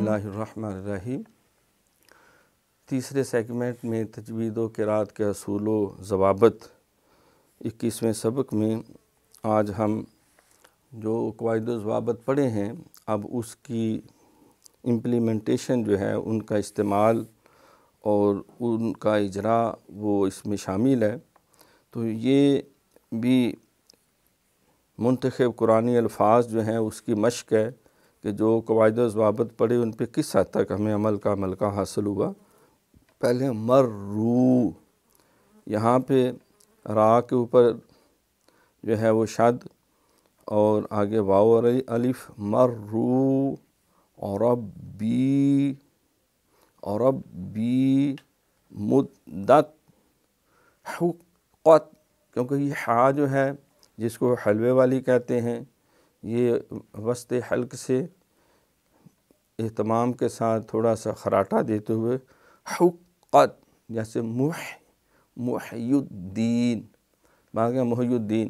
اللہ الرحمن الرحیم۔ تیسرے سیگمنٹ میں تجوید و قراءت کے اصول و ضوابط 21ویں سبق میں آج ہم جو قواعد و ضوابط پڑھے ہیں اب اس کی امپلیمنٹیشن جو ہے ان کا استعمال اور ان کا اجرا وہ اس میں شامل ہے۔ تو یہ بھی منتخب قرآنی الفاظ جو ہیں اس کی مشق ہے کہ جو قواعد و ضوابط پڑھے ان پہ کس حد تک ہمیں عمل کا حاصل ہوا۔ پہلے مرو، یہاں پہ را کے اوپر جو ہے وہ شد اور آگے واو اور الف، مرو اور بی مدت حقت، کیونکہ یہ ہا جو ہے جس کو حلوے والی کہتے ہیں یہ وسط حلق سے اہتمام کے ساتھ تھوڑا سا خراٹا دیتے ہوئے حقت، جیسے محی الدین، باقی محی الدین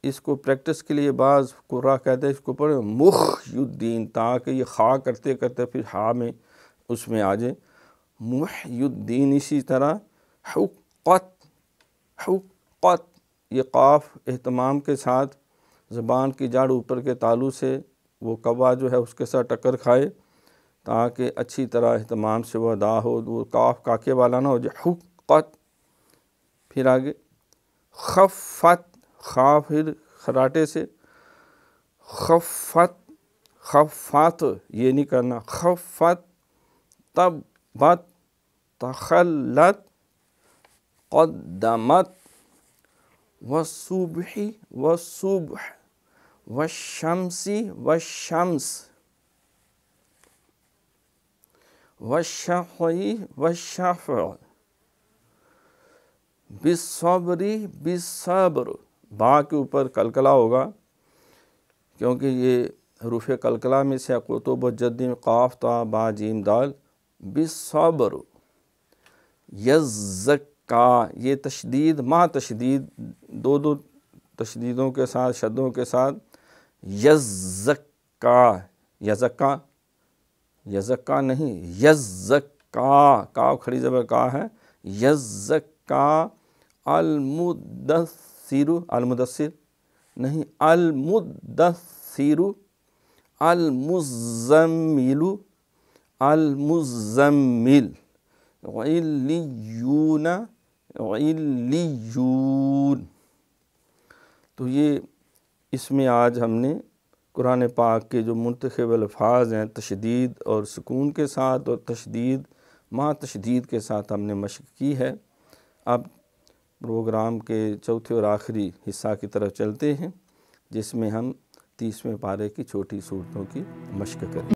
اس کو پریکٹس کے لیے بعض قراء کہتے ہیں اس کو پڑھیں محی الدین، تاکہ یہ خا کرتے کرتے پھر ہا میں اس میں آ جائے محی الدین۔ اسی طرح حقت، یہ قاف اہتمام کے ساتھ زبان کی جڑ اوپر کے تالو سے وہ قوا جو ہے اس کے ساتھ ٹکر کھائے تاکہ اچھی طرح اہتمام سے وہ ادا ہو، وہ کاف کاکے والا نہ ہو جائے حقت۔ پھر آگے خفت، خا پھر خراٹے سے خفت یہ نہیں کرنا، خفت تبت تخلت قدمت والصبح والشمس والشفع بالصبر، با کے اوپر قلقلہ ہوگا کیونکہ یہ حروف قلقلہ میں سے قطب و جد قاف تا با جیم دال بالصبر۔ یزکا، یہ تشدید ما تشدید دو تشدیدوں کے ساتھ شدوں کے ساتھ یزکا نہیں یزکا، کاف کھڑی زبر کا ہے، یزکا المدثر نہیں المدثر، المزمل علیون۔ تو یہ اس میں آج ہم نے قرآن پاک کے جو منتخب الفاظ ہیں تشدید اور سکون کے ساتھ اور تشدید ما تشدید کے ساتھ ہم نے مشق کی ہے۔ اب پروگرام کے چوتھے اور آخری حصہ کی طرف چلتے ہیں جس میں ہم 30ویں پارے کی چھوٹی صورتوں کی مشق کریں۔